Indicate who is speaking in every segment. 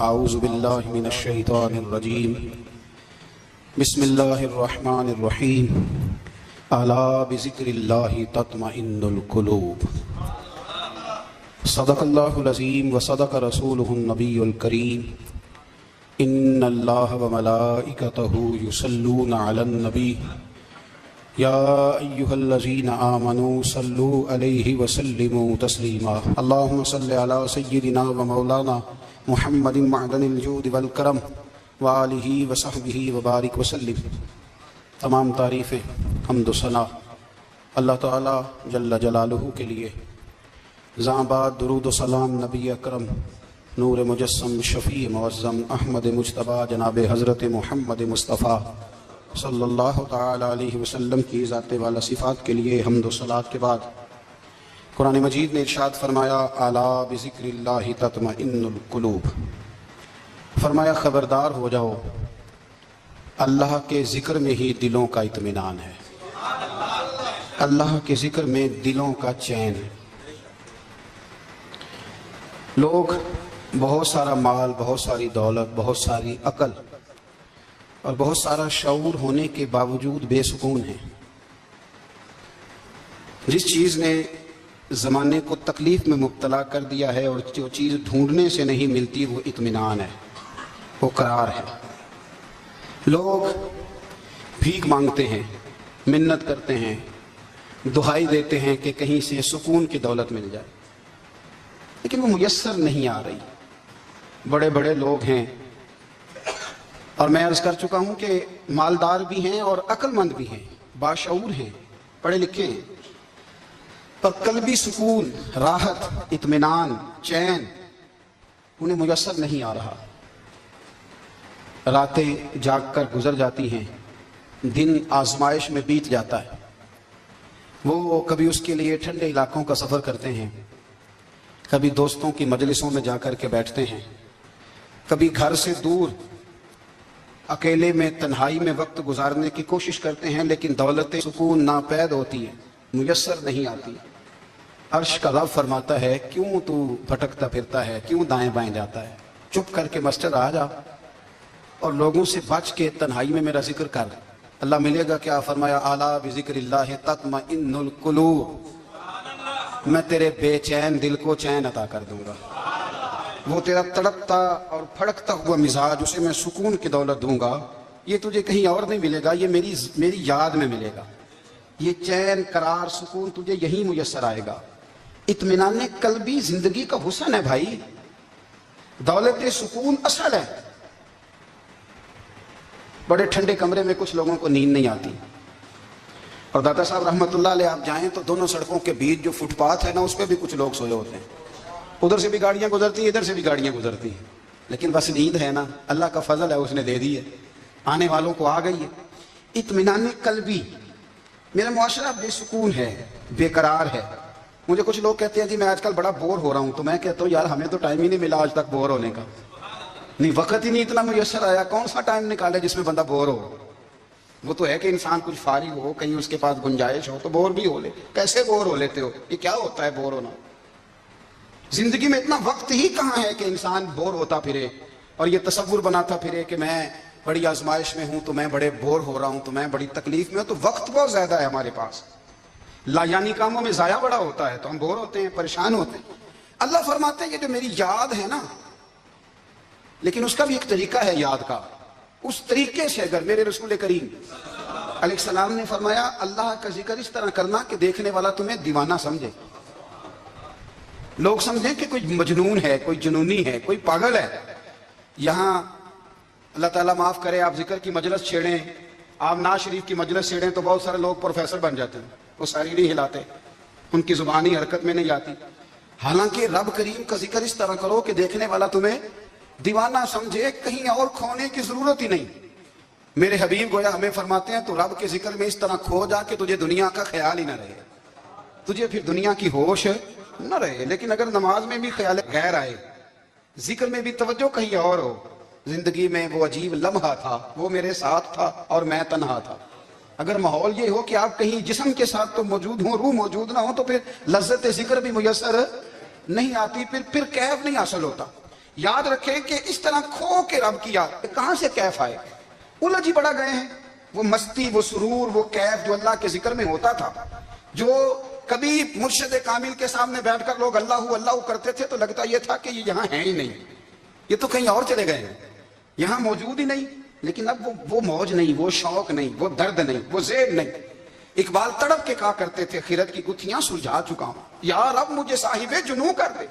Speaker 1: اعوذ باللہ من الشیطان الرجیم بسم اللہ الرحمن الرحیم الا بذکر اللہ تطمئن القلوب صدق اللہ العظیم وصدق رسولہ النبی الکریم ان اللہ وملائکتہ یصلون علی النبی یا ایہا الذین آمنوا صلوا علیہ وسلموا تسلیما اللہم صل علی سیدنا ومولانا محمد معدن الجود والکرم وآلہ وصحبہ وبارک وسلم۔ تمام تعریفیں حمد و ثنا اللہ تعالیٰ جل جلالہ کے لیے۔ زاں بعد درود و سلام نبی اکرم نور مجسم شفیع معظم احمد مجتبیٰ جناب حضرت محمد مصطفیٰ صلی اللہ تعالی علیہ وسلم کی ذات والا صفات کے لیے حمد و صلات کے بعد قرآن مجید نے ارشاد فرمایا الا بذکر اللہ تطمئن القلوب، فرمایا خبردار ہو جاؤ اللہ کے ذکر میں ہی دلوں کا اطمینان ہے، اللہ کے ذکر میں دلوں کا چین ہے۔ لوگ بہت سارا مال، بہت ساری دولت، بہت ساری عقل اور بہت سارا شعور ہونے کے باوجود بے سکون ہیں۔ جس چیز نے زمانے کو تکلیف میں مبتلا کر دیا ہے اور جو چیز ڈھونڈنے سے نہیں ملتی وہ اطمینان ہے، وہ قرار ہے۔ لوگ بھیک مانگتے ہیں، منت کرتے ہیں، دہائی دیتے ہیں کہ کہیں سے سکون کی دولت مل جائے، لیکن وہ میسر نہیں آ رہی۔ بڑے بڑے لوگ ہیں اور میں عرض کر چکا ہوں کہ مالدار بھی ہیں اور عقل مند بھی ہیں، باشعور ہیں، پڑھے لکھے ہیں، پر قلبی سکون، راحت، اطمینان، چین انہیں میسر نہیں آ رہا۔ راتیں جاگ کر گزر جاتی ہیں، دن آزمائش میں بیت جاتا ہے۔ وہ کبھی اس کے لیے ٹھنڈے علاقوں کا سفر کرتے ہیں، کبھی دوستوں کی مجلسوں میں جا کر کے بیٹھتے ہیں، کبھی گھر سے دور اکیلے میں تنہائی میں وقت گزارنے کی کوشش کرتے ہیں، لیکن دولت سکون ناپید ہوتی ہے، میسر نہیں آتی۔ عرش کا رب فرماتا ہے کیوں تو بھٹکتا پھرتا ہے، کیوں دائیں بائیں جاتا ہے؟ چپ کر کے مسجد آ جا اور لوگوں سے بچ کے تنہائی میں میرا ذکر کر۔ اللہ ملے گا کیا؟ فرمایا اعلیٰ بذکر اللہ تطمئن القلوب، میں تیرے بے چین دل کو چین عطا کر دوں گا۔ وہ تیرا تڑپتا اور پھڑکتا ہوا مزاج، اسے میں سکون کی دولت دوں گا۔ یہ تجھے کہیں اور نہیں ملے گا، یہ میری یاد میں ملے گا۔ یہ چین، قرار، سکون تجھے یہی میسر آئے گا۔ اطمینان قلبی زندگی کا حسن ہے بھائی، دولت سکون اصل ہے۔ بڑے ٹھنڈے کمرے میں کچھ لوگوں کو نیند نہیں آتی، اور داتا صاحب رحمۃ اللہ علیہ آپ جائیں تو دونوں سڑکوں کے بیچ جو فٹ پاتھ ہے نا، اس پہ بھی کچھ لوگ سوئے ہوتے ہیں۔ ادھر سے بھی گاڑیاں گزرتی ہیں، ادھر سے بھی گاڑیاں گزرتی ہیں، لیکن بس نیند ہے نا، اللہ کا فضل ہے، اس نے دے دی ہے، آنے والوں کو آ گئی ہے۔ اطمینان قلبی، میرا معاشرہ بے سکون ہے، بے قرار ہے۔ مجھے کچھ لوگ کہتے ہیں جی میں آج کل بڑا بور ہو رہا ہوں، تو میں کہتا ہوں یار ہمیں تو ٹائم ہی نہیں ملا آج تک بور ہونے کا، نہیں وقت ہی نہیں اتنا میسر آیا، کون سا ٹائم نکالے جس میں بندہ بور ہو؟ وہ تو ہے کہ انسان کچھ فارغ ہو، کہیں اس کے پاس گنجائش ہو تو بور بھی ہو لے۔ کیسے بور ہو لیتے ہو؟ یہ کیا ہوتا ہے بور ہونا؟ زندگی میں اتنا وقت ہی کہاں ہے کہ انسان بور ہوتا پھرے اور یہ تصور بناتا پھرے کہ میں بڑی آزمائش میں ہوں تو میں بڑے بور ہو رہا ہوں، تو میں بڑی تکلیف میں ہوں۔ تو وقت بہت زیادہ ہے ہمارے پاس، لا یعنی کاموں میں ضائع بڑا ہوتا ہے، تو ہم بور ہوتے ہیں، پریشان ہوتے ہیں۔ اللہ فرماتے ہیں یہ جو میری یاد ہے نا، لیکن اس کا بھی ایک طریقہ ہے یاد کا، اس طریقے سے اگر میرے رسول کریم علیہ السلام نے فرمایا اللہ کا ذکر اس طرح کرنا کہ دیکھنے والا تمہیں دیوانہ سمجھے، لوگ سمجھیں کہ کوئی مجنون ہے، کوئی جنونی ہے، کوئی پاگل ہے۔ یہاں اللہ تعالیٰ معاف کرے، آپ ذکر کی مجلس چھیڑیں، آپ ناز شریف کی مجلس چھیڑیں تو بہت سارے لوگ پروفیسر بن جاتے ہیں، وہ ساری نہیں ہلاتے، ان کی زبانی حرکت میں نہیں آتی۔ حالانکہ رب کریم کا ذکر اس طرح کرو کہ دیکھنے والا تمہیں دیوانہ سمجھے، کہیں اور کھونے کی ضرورت ہی نہیں۔ میرے حبیب گویا ہمیں فرماتے ہیں تو رب کے ذکر میں اس طرح کھو جا کہ تجھے دنیا کا خیال ہی نہ رہے، تجھے پھر دنیا کی ہوش نہ رہے۔ لیکن اگر نماز میں بھی خیال غیر آئے، ذکر میں بھی توجہ کہیں اور ہو، زندگی میں وہ عجیب لمحہ تھا، وہ میرے ساتھ تھا اور میں تنہا تھا۔ اگر ماحول یہ ہو کہ آپ کہیں جسم کے ساتھ تو موجود ہوں، روح موجود نہ ہو، تو پھر لذت ذکر بھی میسر نہیں آتی، پھر کیف نہیں حاصل ہوتا۔ یاد رکھیں کہ اس طرح کھو کے رب کی یاد کہاں سے کیف آئے. الجھ ہی بڑا گئے ہیں. وہ مستی، وہ سرور، وہ کیف جو اللہ کے ذکر میں ہوتا تھا، جو کبھی مرشد کامل کے سامنے بیٹھ کر لوگ اللہ اللہ کرتے تھے تو لگتا یہ تھا کہ یہ یہاں ہیں ہی نہیں، یہ تو کہیں اور چلے گئے ہیں، یہاں موجود ہی نہیں. لیکن اب وہ موج نہیں، وہ شوق نہیں، وہ درد نہیں، وہ زیب نہیں. اقبال تڑپ کے کہا کرتے تھے خیرت کی گتھیاں سلجھا چکا ہوں، یا رب مجھے صاحب جنوں کر دے.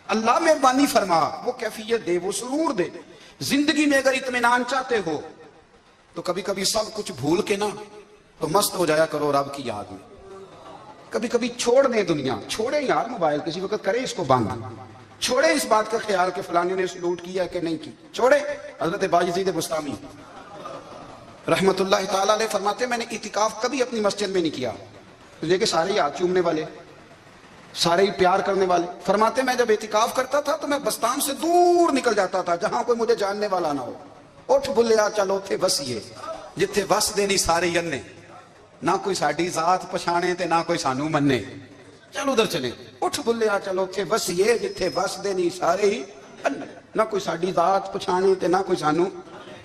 Speaker 1: اللہ مہربانی فرما، وہ کیفیت دے، وہ سرور دے. زندگی میں اگر اطمینان چاہتے ہو تو کبھی کبھی سب کچھ بھول کے نا تو مست ہو جایا کرو رب کی یاد میں. کبھی کبھی چھوڑ دیں دنیا، چھوڑیں یار موبائل، کسی وقت کریں اس کو بند، چھوڑیں اس بات کا خیال کہ فلانے نے سلوٹ کیا کہ نہیں کی، چھوڑیں. حضرت باجزید بستامی رحمت اللہ تعالیٰ علیہ فرماتے میں نے اعتکاف کبھی اپنی مسجد میں نہیں کیا. تو کہ سارے ہی ہاتھ چومنے والے، سارے ہی پیار کرنے والے. فرماتے میں جب اعتکاف کرتا تھا تو میں بستان سے دور نکل جاتا تھا جہاں کوئی مجھے جاننے والا نہ ہو. اٹھ بلیا چلو تھے وسیے جتھے وس دینی سارے یننے، نہ کوئی ساڈی ذات پچھانے تے نہ کوئی سانو مننے. چلو ادھر چلے. اٹھ بلیا چلو تھے وسیے جتھے وس دینی سارے ہی اننے، نہ کوئی ساڈی ذات پچھانے تے نہ کوئی سانو.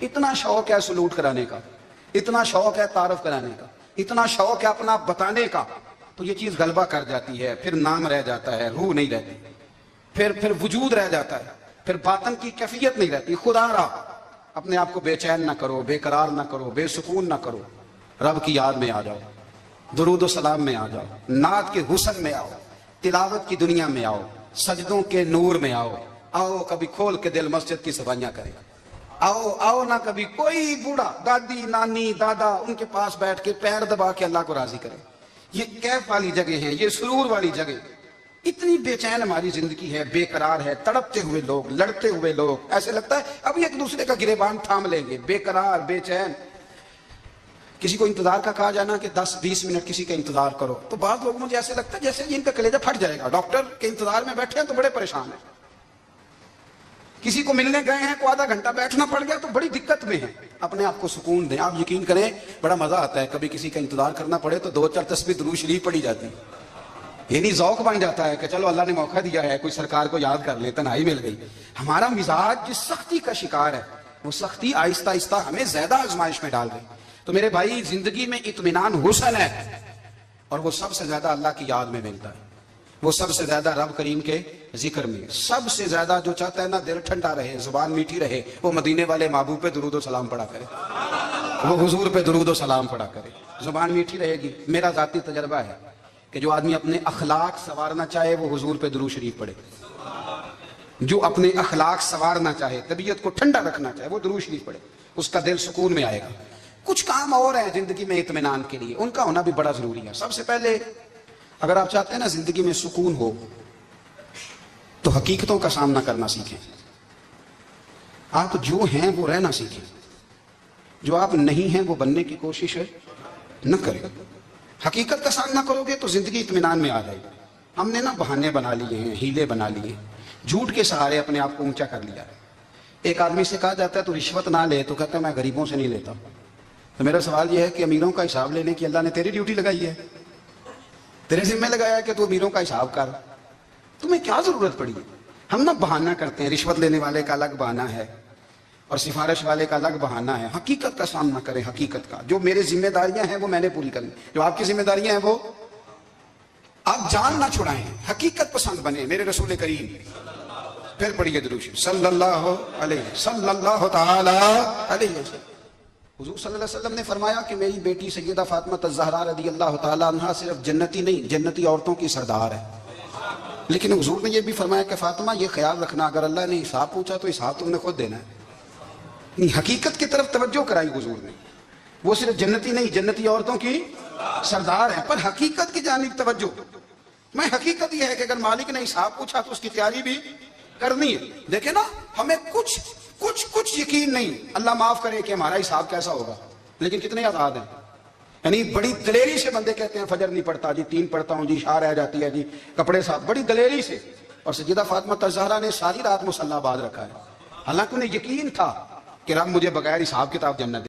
Speaker 1: اتنا شوق ہے سلوٹ کرانے کا، اتنا شوق ہے تعارف کرانے کا، اتنا شوق ہے اپنا بتانے کا. تو یہ چیز غلبہ کر جاتی ہے، پھر نام رہ جاتا ہے، روح نہیں رہتی، پھر وجود رہ جاتا ہے، پھر باطن کی کیفیت نہیں رہتی. خدا را اپنے آپ کو بے چین نہ کرو، بے قرار نہ کرو، بے سکون نہ کرو. رب کی یاد میں آ جاؤ، درود و سلام میں آ جاؤ، نعت کے حسن میں آؤ، تلاوت کی دنیا میں آؤ، سجدوں کے نور میں آؤ. آؤ کبھی کھول کے دل مسجد کی صفائیاں کریں. آؤ آؤ نہ کبھی کوئی بوڑھا دادی نانی دادا ان کے پاس بیٹھ کے پیر دبا کے اللہ کو راضی کرے. یہ کیف والی جگہ ہیں، یہ سرور والی جگہ. اتنی بے چین ہماری زندگی ہے، بے قرار ہے، تڑپتے ہوئے لوگ، لڑتے ہوئے لوگ. ایسے لگتا ہے اب ایک دوسرے کا گریبان تھام لیں گے. بے قرار، بے چین. کسی کو انتظار کا کہا جانا کہ 10-20 منٹ کسی کا انتظار کرو تو بعض لوگ مجھے ایسے لگتا ہے جیسے ان کا کلیجہ پھٹ جائے گا. ڈاکٹر کے انتظار میں بیٹھے ہیں تو بڑے پریشان ہیں. کسی کو ملنے گئے ہیں کو آدھا گھنٹہ بیٹھنا پڑ گیا تو بڑی دقت میں ہے. اپنے آپ کو سکون دیں. آپ یقین کریں بڑا مزہ آتا ہے کبھی کسی کا انتظار کرنا پڑے تو 2-4 تسبیح درود شریف پڑھی جاتی ہے. یعنی ذوق بن جاتا ہے کہ چلو اللہ نے موقع دیا ہے، کوئی سرکار کو یاد کر لے، تنہائی مل گئی. ہمارا مزاج جس سختی کا شکار ہے وہ سختی آہستہ آہستہ ہمیں زیادہ آزمائش میں ڈال گئی. تو میرے بھائی زندگی میں اطمینان حسن ہے اور وہ سب سے زیادہ اللہ کی یاد میں ملتا ہے. وہ سب سے زیادہ رب کریم کے ذکر میں. سب سے زیادہ جو چاہتا ہے نا دل ٹھنڈا رہے، زبان میٹھی رہے، وہ مدینے والے محبوب پہ درود و سلام پڑھا کرے، وہ حضور پہ درود و سلام پڑھا کرے. زبان میٹھی رہے گی. میرا ذاتی تجربہ ہے کہ جو آدمی اپنے اخلاق سنوارنا چاہے وہ حضور پہ درود شریف پڑھے. جو اپنے اخلاق سنوارنا چاہے، طبیعت کو ٹھنڈا رکھنا چاہے، وہ درود شریف پڑھے. اس کا دل سکون میں آئے گا. کچھ کام اور ہیں زندگی میں اطمینان کے لیے، ان کا ہونا بھی بڑا ضروری ہے. سب سے پہلے اگر آپ چاہتے ہیں نا زندگی میں سکون ہو تو حقیقتوں کا سامنا کرنا سیکھیں. آپ جو ہیں وہ رہنا سیکھیں، جو آپ نہیں ہیں وہ بننے کی کوشش نہ کریں. حقیقت کا سامنا کرو گے تو زندگی اطمینان میں آ جائے گی. ہم نے نا بہانے بنا لیے ہیں، ہیلے بنا لیے، جھوٹ کے سہارے اپنے آپ کو اونچا کر لیا ہے. ایک آدمی سے کہا جاتا ہے تو رشوت نہ لے تو کہتا ہے میں غریبوں سے نہیں لیتا. تو میرا سوال یہ ہے کہ امیروں کا حساب لینے کی اللہ نے تیری ڈیوٹی لگائی ہے، تیرے ذمہ لگایا ہے کہ تو امیروں کا حساب کر. تمہیں کیا ضرورت پڑی؟ ہم نا بہانہ کرتے ہیں. رشوت لینے والے کا الگ بہانہ ہے اور سفارش والے کا الگ بہانہ ہے. حقیقت کا سامنا کریں. حقیقت کا جو میرے ذمہ داریاں ہیں وہ میں نے پوری کرنی، جو آپ کی ذمہ داریاں ہیں وہ آپ جان نہ چھڑائیں. حقیقت پسند بنے. میرے رسول کریم پھر پڑھیے درود شریف صلی اللہ تعالی علیہ وسلم. حضور صلی اللہ علیہ وسلم نے فرمایا کہ میری بیٹی سیدہ فاطمہ الزہرا رضی اللہ تعالی عنہا صرف جنتی نہیں، جنتی عورتوں کی سردار ہے. لیکن حضور نے یہ بھی فرمایا کہ فاطمہ یہ خیال رکھنا اگر اللہ نے حساب پوچھا تو حساب تم نے خود دینا ہے. حقیقت کی طرف توجہ کرائی حضور نے. وہ صرف جنتی نہیں، جنتی عورتوں کی سردار ہے، پر حقیقت کی جانب توجہ. میں حقیقت یہ ہے کہ اگر مالک نے حساب پوچھا تو اس کی تیاری بھی کرنی ہے. دیکھیں نا ہمیں کچھ یقین نہیں. اللہ معاف کرے کہ ہمارا حساب کیسا ہوگا، لیکن کتنے آزاد ہیں. یعنی بڑی دلیری سے بندے کہتے ہیں فجر نہیں پڑھتا جی، 3 پڑھتا ہوں جی، شاہ رہ جاتی ہے جی، کپڑے صاف، بڑی دلیری سے. اور سیدہ فاطمہ الزہرا نے ساری رات مصلی باز رکھا ہے، حالانکہ انہیں یقین تھا کہ رب مجھے بغیر حساب کتاب جنت